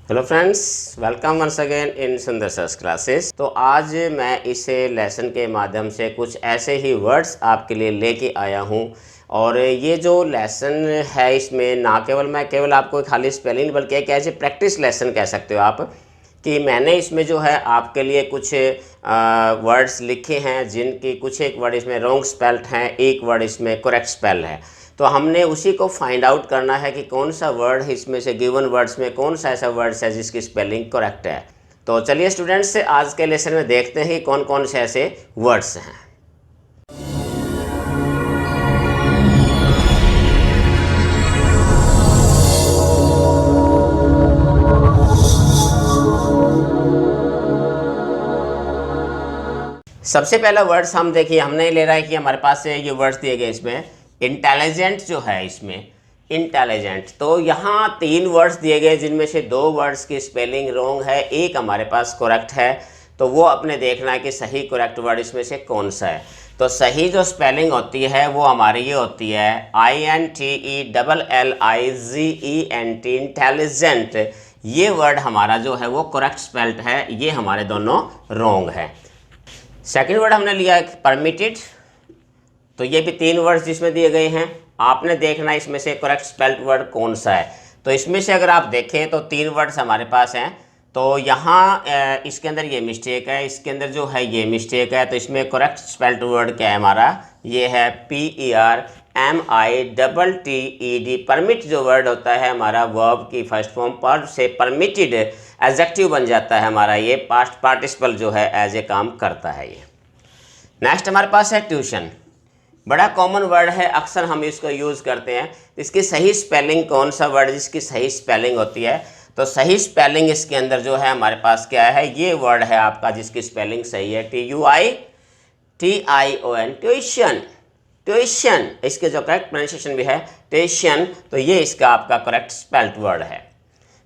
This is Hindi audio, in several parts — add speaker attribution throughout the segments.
Speaker 1: Hello friends, welcome once again in Sundar sir's classes. तो आज मैं इस लेसन के माध्यम से कुछ ऐसे ही वर्ड्स आपके लिए लेके आया हूँ। और ये जो लेसन है इसमें ना केवल मैं आपको खाली स्पेलिंग बल्कि एक ऐसे प्रैक्टिस लेसन कह सकते हो आप कि मैंने इसमें जो है आपके लिए कुछ वर्ड्स लिखे हैं जिनकी कुछ एक वर्ड इसमें रॉन्ग स्पेल्ड हैं, एक वर्ड इसमें करेक्ट स्पेल है। तो हमने उसी को फाइंड आउट करना है कि कौन सा वर्ड इसमें से गिवन वर्ड्स में कौन सा ऐसा वर्ड्स है जिसकी स्पेलिंग करेक्ट है। तो चलिए स्टूडेंट्स, आज के लेसन में देखते हैं कौन कौन से ऐसे वर्ड्स हैं। सबसे पहला वर्ड्स हम देखिए, हमने ले रहा है कि हमारे पास से ये वर्ड्स दिए गए इसमें इंटेलिजेंट जो है, इसमें इंटेलिजेंट। तो यहाँ 3 वर्ड्स दिए गए जिनमें से 2 वर्ड्स की स्पेलिंग रॉन्ग है, एक हमारे पास करेक्ट है। तो वो अपने देखना है कि सही करेक्ट वर्ड इसमें से कौन सा है। तो सही जो स्पेलिंग होती है वो हमारी ये होती है INTELLIGENT, इंटेलिजेंट। ये वर्ड हमारा जो है वो करेक्ट स्पेल्ड है, ये हमारे दोनों रॉन्ग है। सेकेंड वर्ड हमने लिया है परमिटेड। तो ये भी 3 वर्ड्स जिसमें दिए गए हैं, आपने देखना इसमें से करेक्ट स्पेल्ड वर्ड कौन सा है। तो इसमें से अगर आप देखें तो 3 वर्ड्स हमारे पास हैं। तो यहाँ इसके अंदर ये मिस्टेक है, इसके अंदर जो है ये मिस्टेक है। तो इसमें करेक्ट स्पेल्ड वर्ड क्या है हमारा, ये है PERMITTED। परमिट जो वर्ड होता है हमारा वर्ब की फर्स्ट फॉर्म पर से परमिटेड एडजेक्टिव बन जाता है हमारा, ये पास्ट पार्टिसिपल जो है एज ए काम करता है ये। नेक्स्ट हमारे पास है ट्यूशन। बड़ा कॉमन वर्ड है, अक्सर हम इसको यूज़ करते हैं। इसकी सही स्पेलिंग कौन सा वर्ड जिसकी सही स्पेलिंग होती है, तो सही स्पेलिंग इसके अंदर जो है हमारे पास क्या है, ये वर्ड है आपका जिसकी स्पेलिंग सही है TUITION, ट्यूशन। ट्यूशन इसके जो करेक्ट प्रोनाउंसिएशन भी है ट्यूशन, तो ये इसका आपका करेक्ट स्पेल्ड वर्ड है।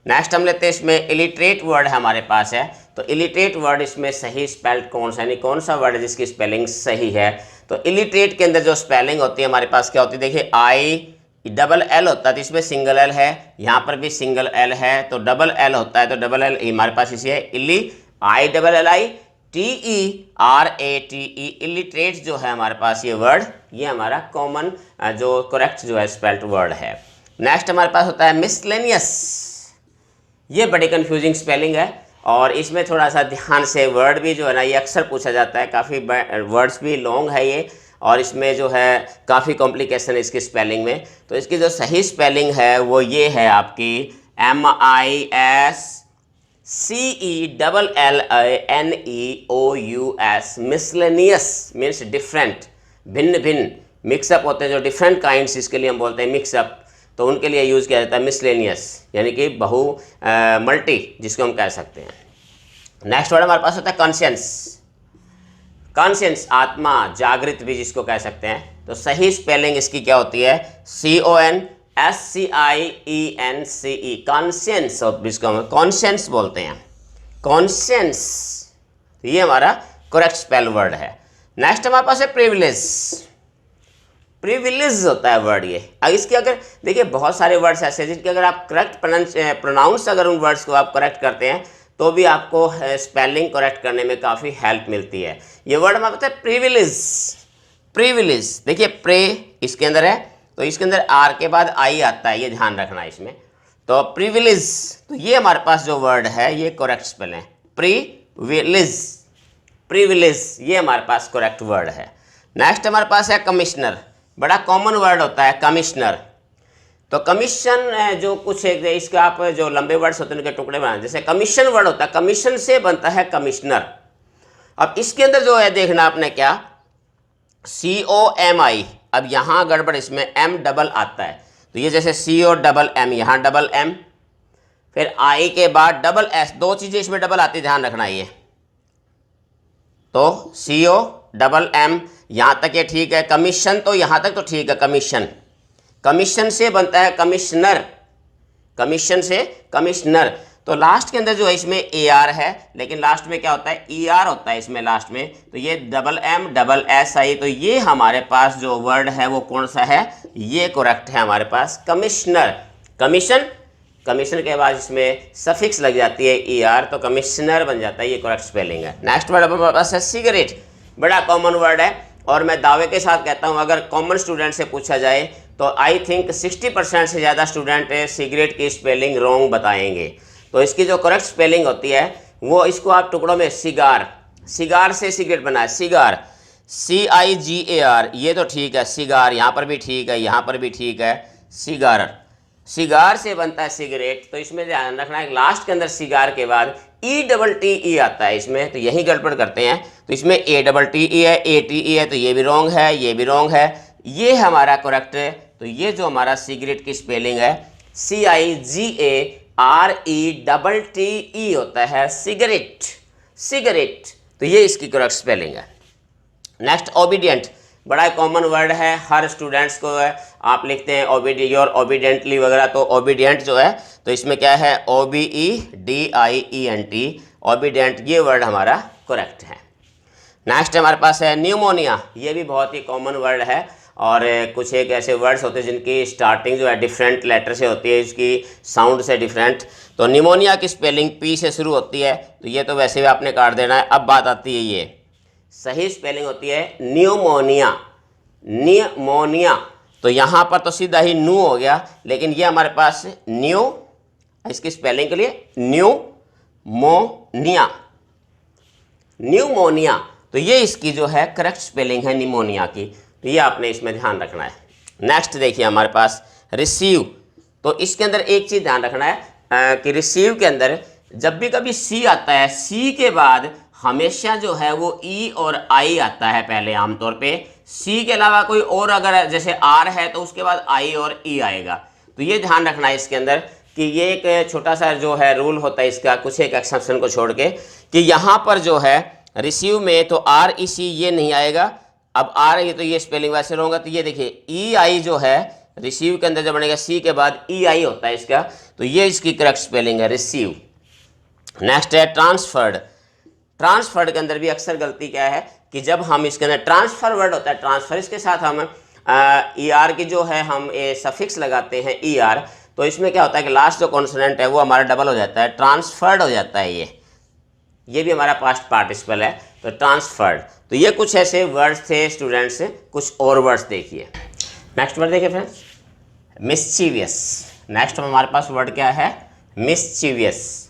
Speaker 1: नेक्स्ट हम लेते हैं, इसमें इलिटरेट वर्ड हमारे पास है। तो इलिटरेट वर्ड इसमें सही स्पेल्ड कौन सा, यानी कौन सा वर्ड है जिसकी स्पेलिंग सही है। तो इलिटरेट के अंदर जो स्पेलिंग होती है हमारे पास क्या होती है, देखिए ILL होता है, तो इसमें सिंगल एल है, यहाँ पर भी सिंगल एल है। तो डबल एल होता है, तो डबल एल हमारे पास इसी है ILLITERATE, इलिटरेट जो है हमारे पास ये वर्ड, ये हमारा कॉमन जो करेक्ट जो है स्पेल्ड वर्ड है। नेक्स्ट हमारे पास होता है मिसलेनियस। ये बड़ी कंफ्यूजिंग स्पेलिंग है और इसमें थोड़ा सा ध्यान से वर्ड भी जो है ना ये अक्सर पूछा जाता है, काफ़ी वर्ड्स भी लॉन्ग है ये, और इसमें जो है काफ़ी कॉम्प्लिकेशन है इसकी स्पेलिंग में। तो इसकी जो सही स्पेलिंग है वो ये है आपकी MISCELLINEOUS, मिसलेनियस मीन्स डिफरेंट, भिन्न भिन्न, मिक्सअप होते हैं जो डिफरेंट काइंड्स, इसके लिए हम बोलते हैं मिक्सअप। तो उनके लिए यूज़ किया जाता है मिसलेनियस, यानी कि मल्टी जिसको हम कह सकते हैं। नेक्स्ट वर्ड हमारे पास होता है कॉन्शियंस। कॉन्शियंस आत्मा, जागृत भी जिसको कह सकते हैं। तो सही स्पेलिंग इसकी क्या होती है CONSCIENCE, कॉन्शियंस, जिसको हम कॉन्शियंस बोलते हैं, कॉन्शियंस। ये हमारा करेक्ट स्पेल वर्ड है। नेक्स्ट हमारे पास है प्रिविलेज। प्रिविलेज होता है वर्ड ये। अब इसके अगर देखिए बहुत सारे वर्ड्स ऐसे हैं जिनके अगर आप करेक्ट प्रोनाउंस अगर उन वर्ड्स को आप करेक्ट करते हैं तो भी आपको स्पेलिंग करेक्ट करने में काफ़ी हेल्प मिलती है। ये वर्ड हमारे पास है प्रिविलेज। प्रिविलेज देखिए, प्रे इसके अंदर है, तो इसके अंदर आर के बाद आई आता है, ये ध्यान रखना इसमें। तो प्रिविलेज, तो ये हमारे पास जो वर्ड है ये करेक्ट स्पेल है प्रिविलेज। प्रिविलेज ये हमारे पास करेक्ट वर्ड है। नेक्स्ट हमारे पास है कमिश्नर। बड़ा कॉमन वर्ड होता है कमिश्नर। तो कमीशन जो कुछ एक इसका आप जो लंबे वर्ड्स होते हैं उनके टुकड़े बनाए, जैसे कमीशन वर्ड होता है, कमीशन से बनता है कमिश्नर। अब इसके अंदर जो है देखना आपने क्या, COMI, अब यहाँ गड़बड़, इसमें M डबल आता है। तो ये जैसे COMM, यहाँ डबल M, फिर I के बाद डबल S, 2 चीज़ें इसमें डबल आती है, ध्यान रखना ये। तो COMM यहाँ तक ये ठीक है। कमीशन तो यहाँ तक तो ठीक है, कमीशन, कमीशन से बनता है कमिश्नर, कमीशन से कमिश्नर। तो लास्ट के अंदर जो है इसमें AR है, लेकिन लास्ट में क्या होता है ER होता है इसमें लास्ट में। तो ये डबल M डबल S आई, तो ये हमारे पास जो वर्ड है वो कौन सा है, ये करेक्ट है हमारे पास कमिश्नर। कमीशन कमिश्नर के बाद इसमें सफिक्स लग जाती है ER, तो कमिश्नर बन जाता है, ये करेक्ट स्पेलिंग है। नेक्स्ट वर्ड हमारे पास है सिगरेट। बड़ा कॉमन वर्ड है और मैं दावे के साथ कहता हूँ अगर कॉमन स्टूडेंट से पूछा जाए तो आई थिंक 60% से ज़्यादा स्टूडेंट सिगरेट की स्पेलिंग रॉन्ग बताएंगे। तो इसकी जो करेक्ट स्पेलिंग होती है वो, इसको आप टुकड़ों में सिगार, सिगार से सिगरेट बना है, सिगार, CIGAR, ये तो ठीक है, सिगार, यहाँ पर भी ठीक है, यहाँ पर भी ठीक है, सिगार, सिगार से बनता है सिगरेट। तो इसमें ध्यान रखना है लास्ट के अंदर सिगार के बाद ETTE आता है इसमें, तो यही गड़बड़ करते हैं। तो इसमें ATTE है, ATE है, तो ये भी रॉन्ग है, ये भी रॉन्ग है, ये हमारा करेक्ट है। तो ये जो हमारा सिगरेट की स्पेलिंग है CIGARETTE होता है, सिगरेट, सिगरेट, तो ये इसकी करेक्ट स्पेलिंग है। नेक्स्ट ओबीडियंट, बड़ा कॉमन वर्ड है, हर स्टूडेंट्स को है, आप लिखते हैं योर ओबीडियंटली वगैरह, तो ओबीडियंट जो है तो इसमें क्या है OBEDIENT, ओबीडियंट, ये वर्ड हमारा करेक्ट है। नेक्स्ट हमारे पास है न्यूमोनिया, ये भी बहुत ही कॉमन वर्ड है और कुछ एक ऐसे वर्ड्स होते हैं जिनकी स्टार्टिंग जो है डिफरेंट लेटर से होती है, इसकी साउंड से डिफरेंट। तो न्यूमोनिया की स्पेलिंग P से शुरू होती है, तो ये तो वैसे भी आपने काट देना है। अब बात आती है, ये सही स्पेलिंग होती है न्यूमोनिया, न्यूमोनिया, तो यहाँ पर तो सीधा ही न्यू हो गया, लेकिन ये हमारे पास न्यू, इसकी स्पेलिंग के लिए न्यूमोनिया, न्यूमोनिया, तो ये इसकी जो है करेक्ट स्पेलिंग है निमोनिया की, तो ये आपने इसमें ध्यान रखना है। नेक्स्ट देखिए हमारे पास रिसीव, तो इसके अंदर एक चीज़ ध्यान रखना है कि रिसीव के अंदर जब भी कभी C आता है, C के बाद हमेशा जो है वो E और I आता है पहले आमतौर पे। C के अलावा कोई और अगर जैसे R है तो उसके बाद I और E आएगा। तो ये ध्यान रखना है इसके अंदर कि ये एक छोटा सा जो है रूल होता है इसका, कुछ एक एक्सेप्शन को छोड़ के, कि यहाँ पर जो है रिसीव में तो REC ये नहीं आएगा। अब R है तो ये स्पेलिंग वैसे होगा, तो ये देखिए EI जो है रिसीव के अंदर जब बनेगा C के बाद EI होता है इसका, तो ये इसकी करेक्ट स्पेलिंग है रिसीव। नेक्स्ट है ट्रांसफर्ड। ट्रांसफर्ड के अंदर भी अक्सर गलती क्या है कि जब हम इसके अंदर ट्रांसफर वर्ड होता है, ट्रांसफर, इसके साथ हम ER की जो है हम सफिक्स लगाते हैं ER, तो इसमें क्या होता है कि लास्ट जो कॉन्सोनेंट है वो हमारा डबल हो जाता है, ट्रांसफर्ड हो जाता है। ये भी हमारा पास्ट पार्टिसिपल है, तो ट्रांसफर्ड। तो ये कुछ ऐसे वर्ड्स थे स्टूडेंट्स, कुछ और वर्ड्स देखिए। नेक्स्ट वर्ड देखिए फ्रेंड्स, मिस्चीवियस। नेक्स्ट हमारे पास वर्ड क्या है, मिस्चीवियस।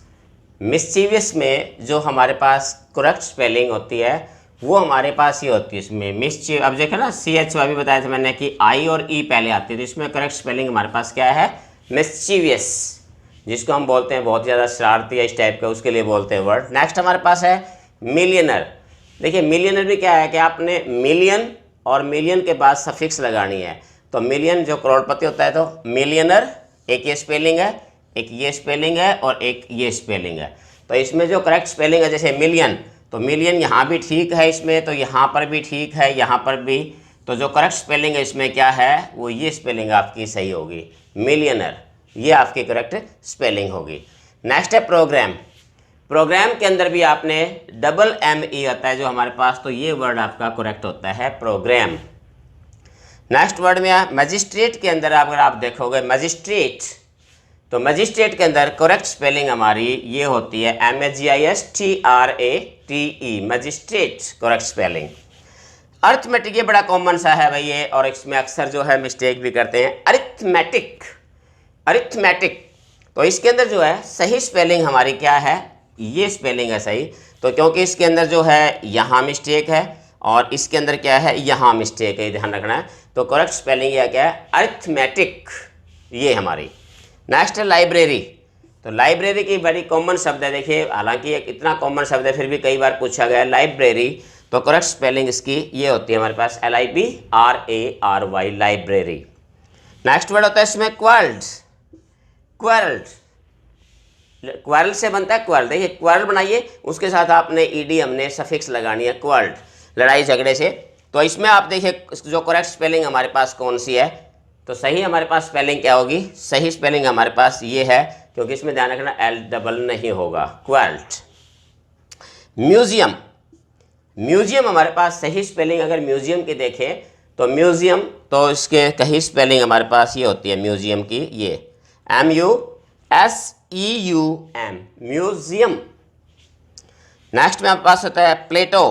Speaker 1: मिस्चीवियस में जो हमारे पास करेक्ट स्पेलिंग होती है वो हमारे पास ही होती है इसमें मिस्चीव। अब देखो ना CH अभी बताया था मैंने कि I और E पहले आती है, तो इसमें करेक्ट स्पेलिंग हमारे पास क्या है, मिस्चीवियस, जिसको हम बोलते हैं बहुत ज़्यादा शरारती है इस टाइप का, उसके लिए बोलते हैं वर्ड। नेक्स्ट हमारे पास है मिलियनर। देखिए मिलियनर भी क्या है कि आपने मिलियन और मिलियन के बाद सफिक्स लगानी है। तो मिलियन जो करोड़पति होता है, तो मिलियनर एक ये स्पेलिंग है, एक ये स्पेलिंग है और एक ये स्पेलिंग है। तो इसमें जो करेक्ट स्पेलिंग है जैसे मिलियन, तो मिलियन यहाँ भी ठीक है इसमें, तो यहाँ पर भी ठीक है, यहाँ पर भी, तो जो करेक्ट स्पेलिंग है इसमें क्या है, वो ये स्पेलिंग आपकी सही होगी, मिलियनर, ये आपकी करेक्ट स्पेलिंग होगी। नेक्स्ट है प्रोग्राम। प्रोग्राम के अंदर भी आपने ME आता है जो हमारे पास, तो ये वर्ड आपका करेक्ट होता है प्रोग्राम। नेक्स्ट वर्ड में मजिस्ट्रेट के अंदर अगर आप देखोगे मजिस्ट्रेट, तो मजिस्ट्रेट के अंदर करेक्ट स्पेलिंग हमारी ये होती है MAGISTRATE, magistrate correct spelling. Arithmetic ये बड़ा कॉमन सा है भाई ये, और इसमें अक्सर जो है मिस्टेक भी करते हैं, अरिथमेटिक, अरिथमेटिक। तो इसके अंदर जो है सही स्पेलिंग हमारी क्या है, ये स्पेलिंग है सही। तो क्योंकि इसके अंदर जो है यहाँ मिस्टेक है और इसके अंदर क्या है, यहाँ मिस्टेक है, ध्यान रखना है। तो करेक्ट स्पेलिंग यह क्या है, अरिथमेटिक, ये हमारी। नेक्स्ट है लाइब्रेरी। तो लाइब्रेरी की बड़ी कॉमन शब्द है, देखिए हालांकि एक इतना कॉमन शब्द है फिर भी कई बार पूछा गया है लाइब्रेरी, तो करेक्ट स्पेलिंग इसकी ये होती है हमारे पास LIBRARY, लाइब्रेरी। नेक्स्ट वर्ड होता है इसमें क्वार्ल्ड। क्वार्ल्ड, क्वार्ल से बनता है क्वार्ल। देखिए क्वार्ल बनाइए, उसके साथ आपने ED हमने सफिक्स लगानी है, क्वार्ल्ड, लड़ाई झगड़े से। तो इसमें आप देखिए जो करेक्ट स्पेलिंग हमारे पास कौन सी है, तो सही हमारे पास स्पेलिंग क्या होगी, सही स्पेलिंग हमारे पास ये है, क्योंकि इसमें ध्यान रखना L डबल नहीं होगा, क्वाल्ट। म्यूजियम, म्यूजियम हमारे पास सही स्पेलिंग अगर म्यूजियम की देखें तो म्यूजियम, तो इसके कहीं स्पेलिंग हमारे पास ये होती है म्यूजियम की, ये SEUM, म्यूजियम। नेक्स्ट में आपके पास होता है प्लेटो।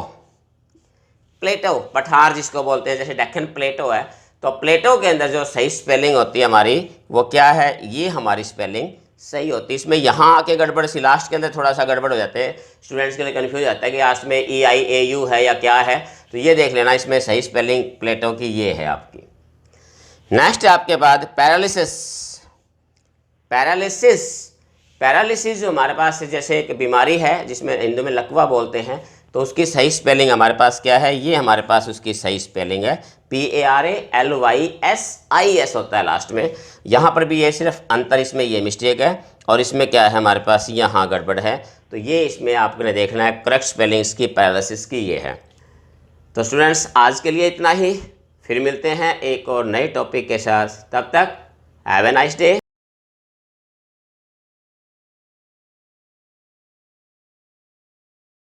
Speaker 1: प्लेटो पठार जिसको बोलते हैं, जैसे डेक्कन प्लेटो है, तो प्लेटो के अंदर जो सही स्पेलिंग होती है हमारी वो क्या है, ये हमारी स्पेलिंग सही होती है। इसमें यहाँ आके गड़बड़ सी, लास्ट के अंदर थोड़ा सा गड़बड़ हो जाते हैं, स्टूडेंट्स के लिए कन्फ्यूज हो जाता है कि लास्ट में EIAU है या क्या है, तो ये देख लेना, इसमें सही स्पेलिंग प्लेटो की ये है आपकी। नेक्स्ट है आपके बाद पैरालिसिस। पैरालिसिस, पैरालिसिस जो हमारे पास जैसे एक बीमारी है जिसमें हिंदू में लकवा बोलते हैं, तो उसकी सही स्पेलिंग हमारे पास क्या है, ये हमारे पास उसकी सही स्पेलिंग है PARALYSIS होता है लास्ट में। यहाँ पर भी ये सिर्फ अंतर, इसमें ये मिस्टेक है और इसमें क्या है हमारे पास यहाँ गड़बड़ है, तो ये इसमें आपने देखना है करेक्ट स्पेलिंग इसकी पैरालिसिस की ये है। तो स्टूडेंट्स आज के लिए इतना ही, फिर मिलते हैं एक और नए टॉपिक के साथ, तब तक हैव ए नाइस डे।